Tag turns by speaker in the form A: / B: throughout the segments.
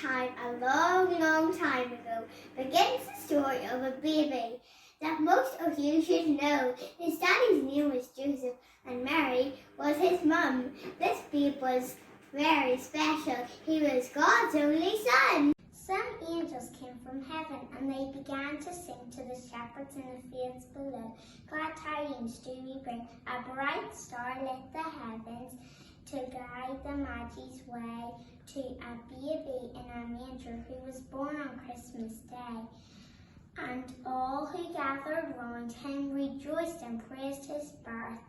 A: time, a long, long time ago, begins the story of a baby that most of you should know. His daddy's name was Joseph and Mary was his mum. This babe was very special. He was God's only son. Some angels came from heaven and they began to sing to the shepherds in the fields below. Glad tidings do we bring, a bright star lit the heavens to guide the Magi's way to a baby in a manger who was born on Christmas Day. And all who gathered round him rejoiced and praised his birth.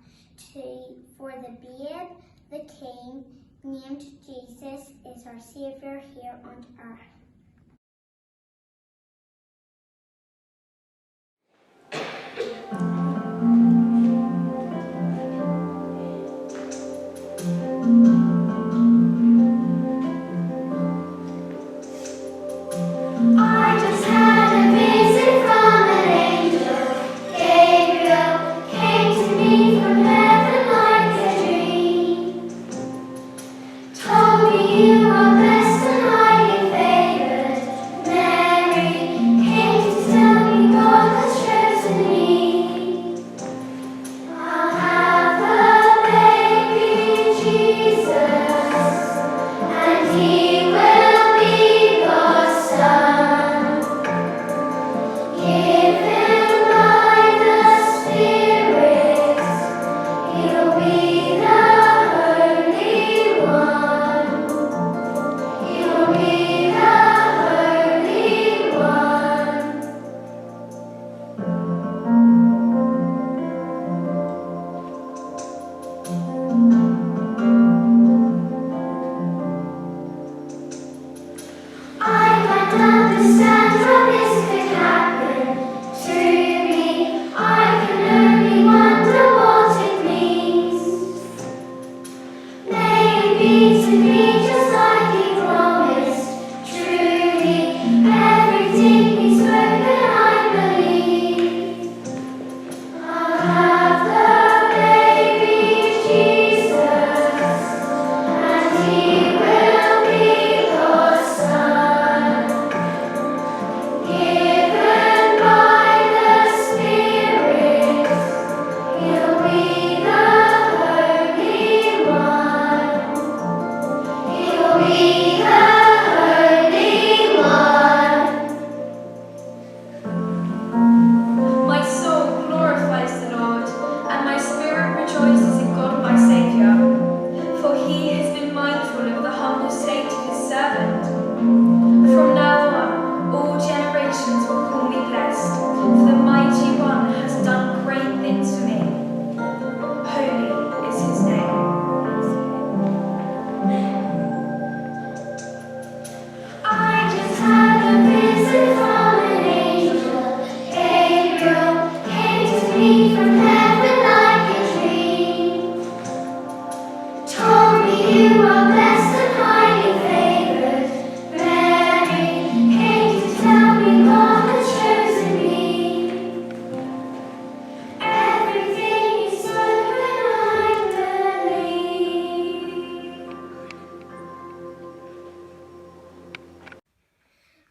A: For the babe, the King, named Jesus, is our Saviour here on earth.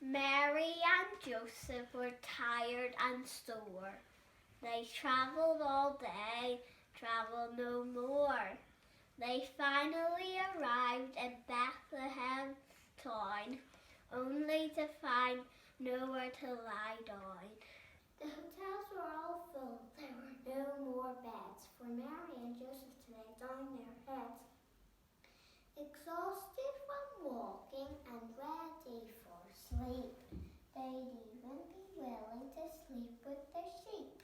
A: Mary and Joseph were tired and sore. They travelled all day, travelled no more. They finally arrived in Bethlehem town, only to find nowhere to lie down. The hotels were all full, there were no more beds for Mary and Joseph to lay down their heads. Exhausted from walking and ready for sleep, they'd even be willing to sleep with their sheep.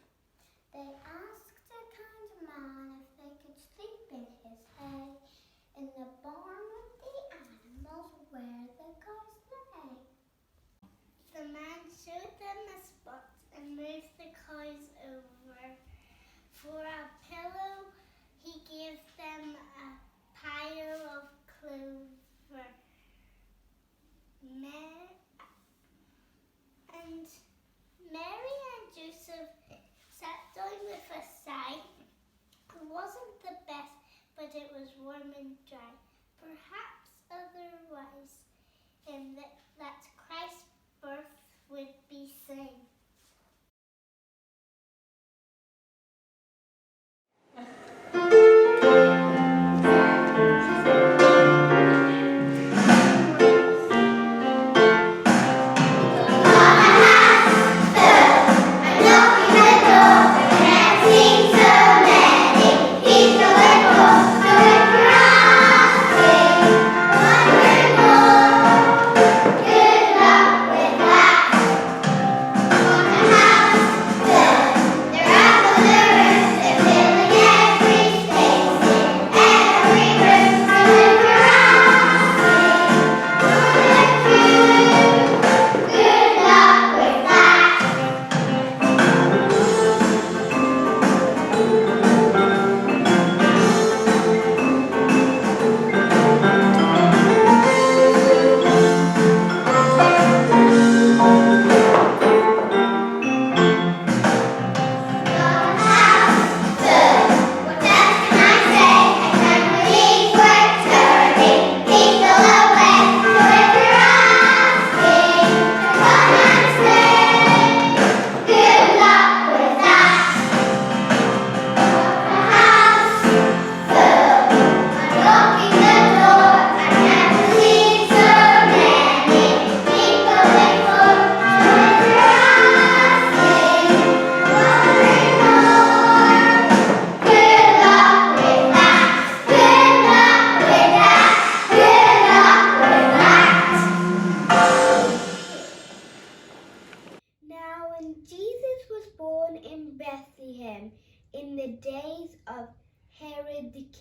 A: They asked a kind man if they could sleep in his hay, in the barn with the animals where the cows lay. The man showed them a spot and moved the cows over. For a pillow, he gave them a pile of clover. And Mary and Joseph sat down with a sigh. It wasn't the best, but it was warm and dry. Perhaps otherwise in the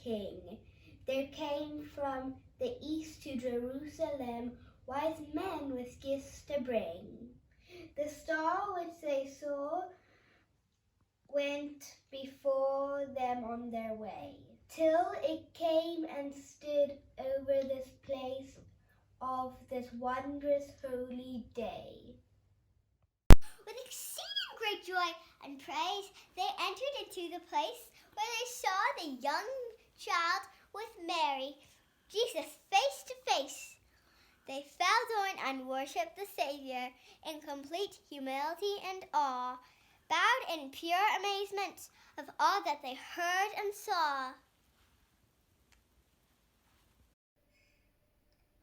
B: king. There came from the east to Jerusalem wise men with gifts to bring. The star which they saw went before them on their way, till it came and stood over this place of this wondrous holy day.
A: With exceeding great joy and praise, they entered into the place where they saw the young child with Mary, Jesus, face to face. They fell down and worshipped the Saviour in complete humility and awe, bowed in pure amazement of all that they heard and saw.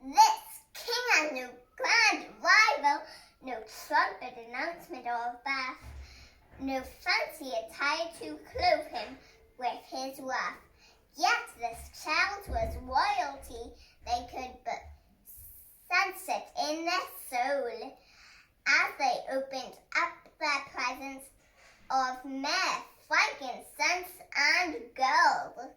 A: This king had no grand arrival, no trumpet announcement or bath, no fancy attire to clothe him with his wrath. Yet this child was royalty, they could but sense it in their soul, as they opened up their presents of myrrh, frankincense, and gold.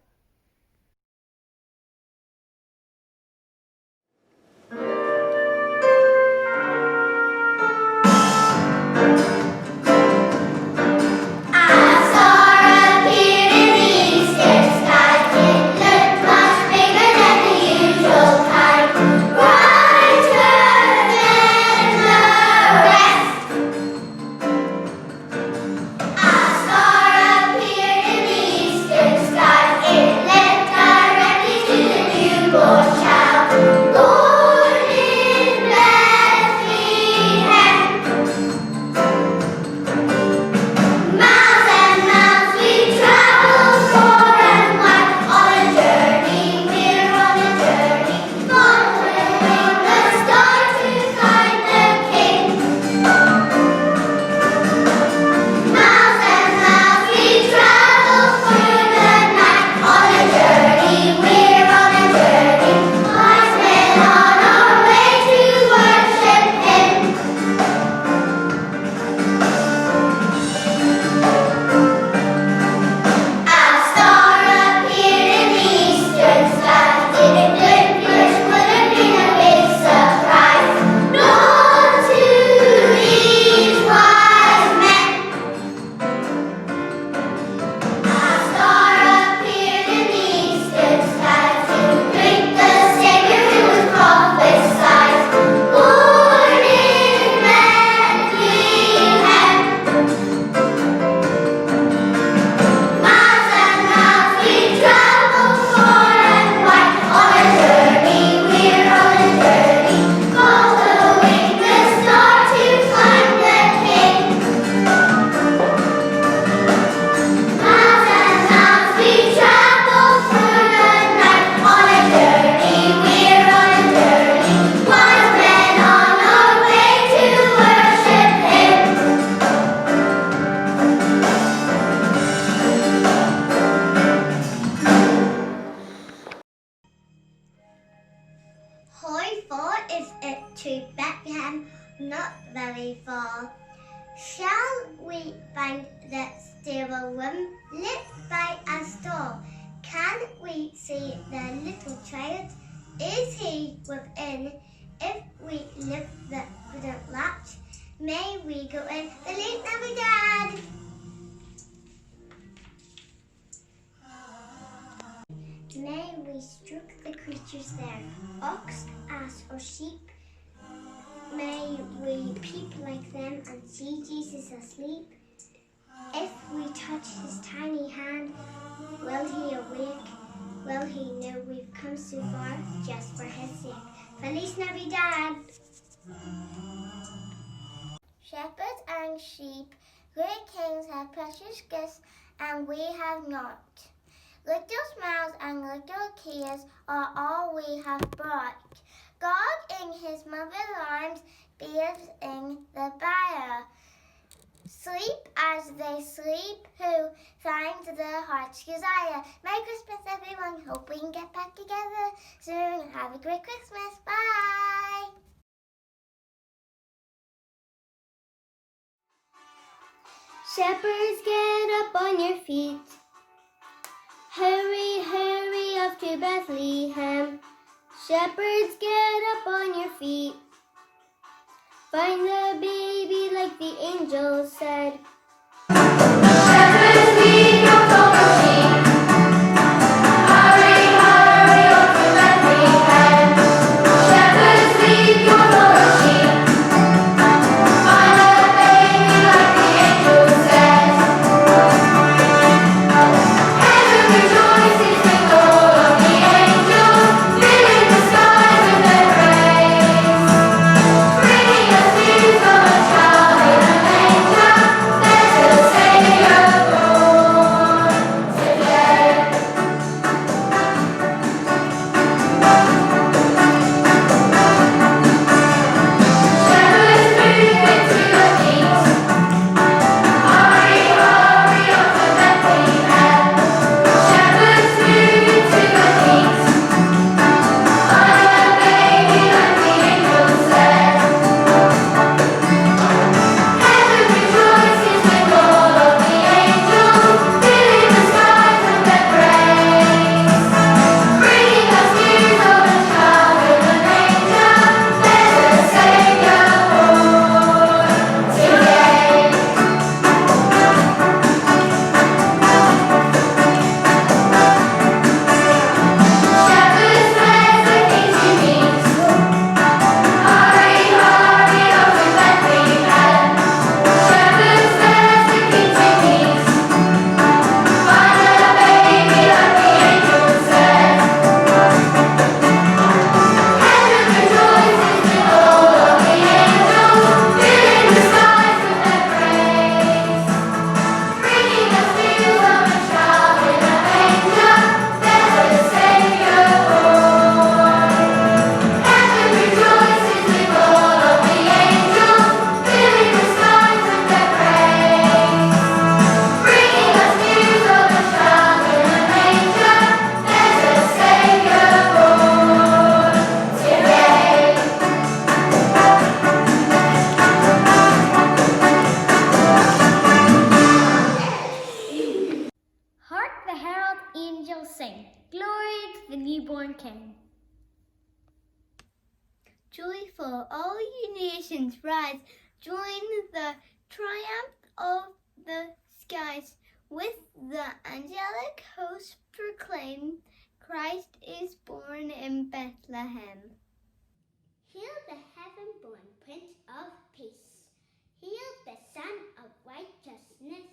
A: To Bethlehem, not very far. Shall we find the stable room lit by a star? Can we see the little child? Is he within? If we lift the wooden latch, may we go in the late Navidad? May we stroke the creatures there, ox, ass, or sheep. May we peep like them and see Jesus asleep. If we touch his tiny hand, will he awake? Will he know we've come so far just for his sake? Feliz Navidad! Shepherds and sheep, great kings have precious gifts, and we have not. Little smiles and little tears are all we have brought. God in his mother's arms bathes in the byre. Sleep as they sleep who find their heart's desire. Merry Christmas, everyone. Hope we can get back together soon. Have a great Christmas. Bye. Shepherds, get up on your feet. Hurry, hurry. off to Bethlehem. Shepherds, get up on your feet. Find the baby like the angel said. Shepherds, lead your flock of sheep. Hurry, hurry, off to Bethlehem. Shepherds, lead your flock of sheep. Find the baby like the angel said. Heaven rejoices with all of the angels, filling the skies with their praise. Bringing us news of a child in a manger, there's a Savior born today. Shepherds move into the east. Hurry, hurry, off to Bethlehem. Shepherds move into the east. Find the baby like the angel said. Heaven rejoices with all of the angels, filling the skies with their praise. Bringing us news of a child in a manger, there's a Savior born today. Shepherds bless the King to meet. Hurry, hurry, off to Bethlehem. Shepherds bless the King to meet. Find the baby like the angel said. Heaven rejoices with all of the angels, filling the skies with their praise. Bringing us news of a child in a manger, there's a Savior born. Heaven rejoices with all of the angels, filling the skies with their praise. Bringing us news of a child in a manger, there's a Savior born today. Hark the herald angels sing, glory to the newborn King. Joyful, all you nations rise, join the triumph of the skies. With the angelic host proclaim, Christ is born in Bethlehem. Hail the heaven-born Prince of Peace. Hail the Son of Righteousness.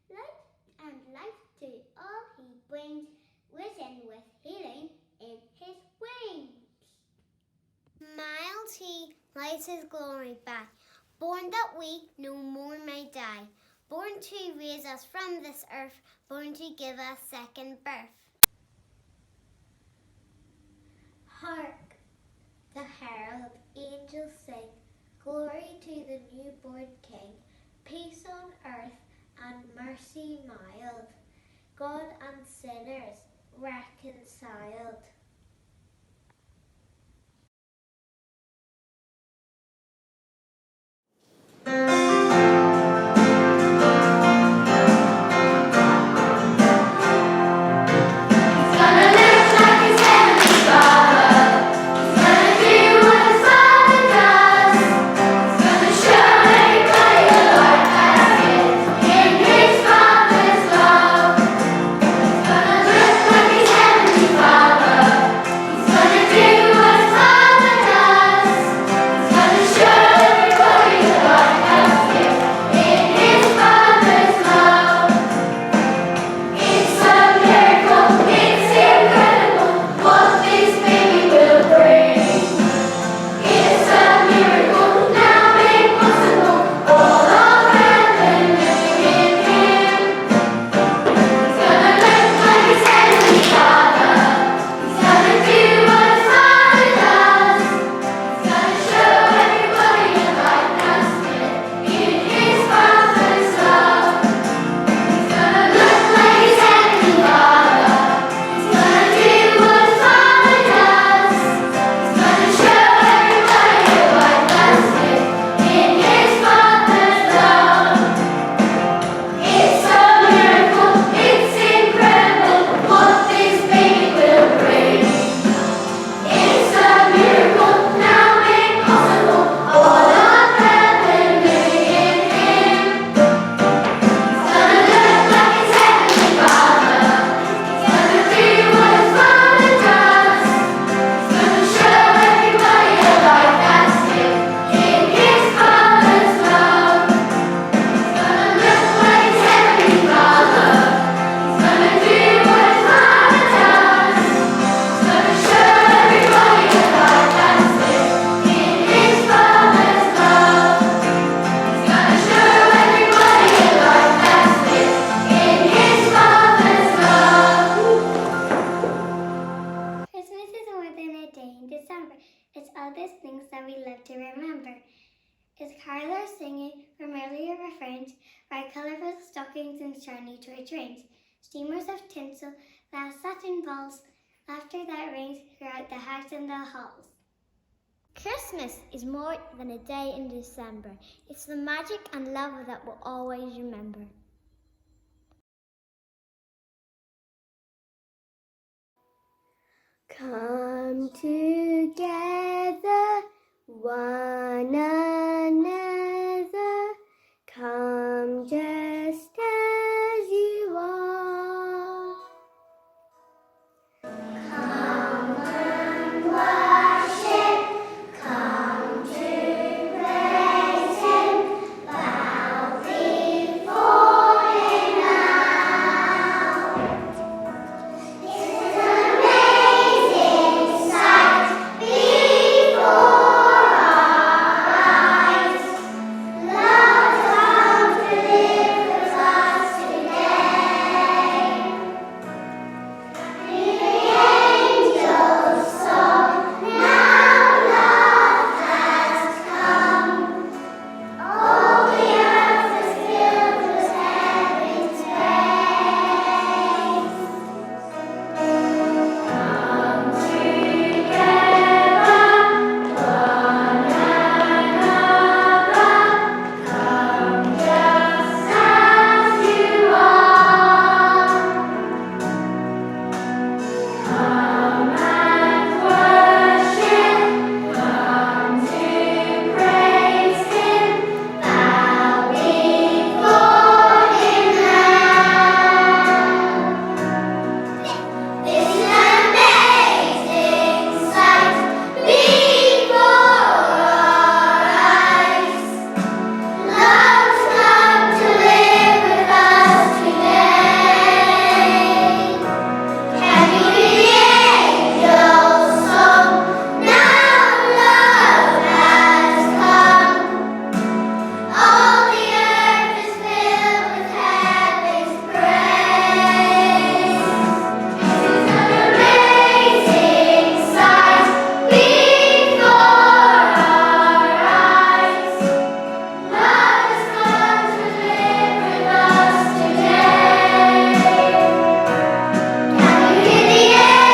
A: Light and life to all he brings, risen with healing in his wings. Mild he lights his glory by, born that we no more may die, born to raise us from this earth, born to give us second birth. Hark, the herald angels sing, glory to the newborn King, peace on earth and mercy mild, God and sinners reconciled. Father. that we love to remember. Is carolers singing familiar refrains, bright colourful stockings and shiny toy trains, streamers of tinsel, glass satin balls, laughter that rings throughout the house and the halls. Christmas is more than a day in December. It's the magic and love that we'll always remember. Come together, one another, come just as you are. Come and worship, come to praise Him, bow before Him now. It's an amazing sight before our eyes. Love has come to live with us today. The angels song, now love has come. All the earth is filled with heaven's praise. Come together, one another, come just as you are. Come and worship, come to praise Him, bow before Him now. This amazing sight before our eyes. Love's come to live with us today. Can you hear the angels' song? Now love has come. All the earth is filled with heaven's praise. This is an amazing sight before our eyes. Love has come to live with us today. Can you hear the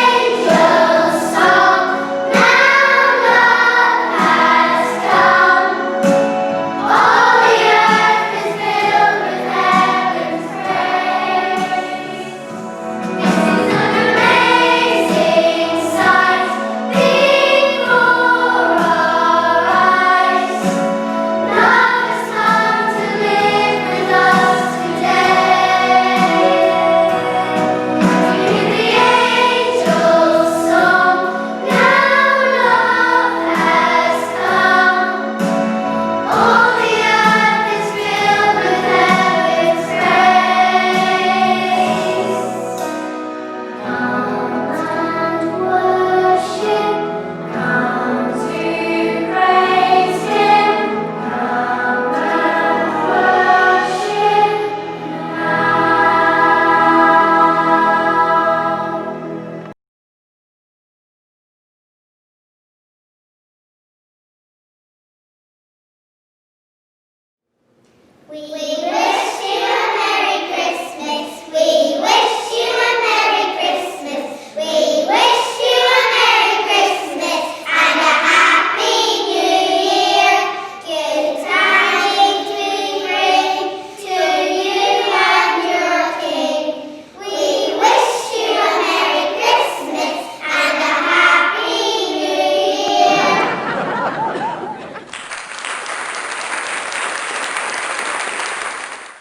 A: angels' song? Now love has come. All the earth is filled with heaven's praise. This is an amazing sight before our eyes. Love has come to live with us today. You hear the angels' song. Now love has come. All the earth is filled with heaven's praise. Come and worship, come to praise Him, come and worship now. We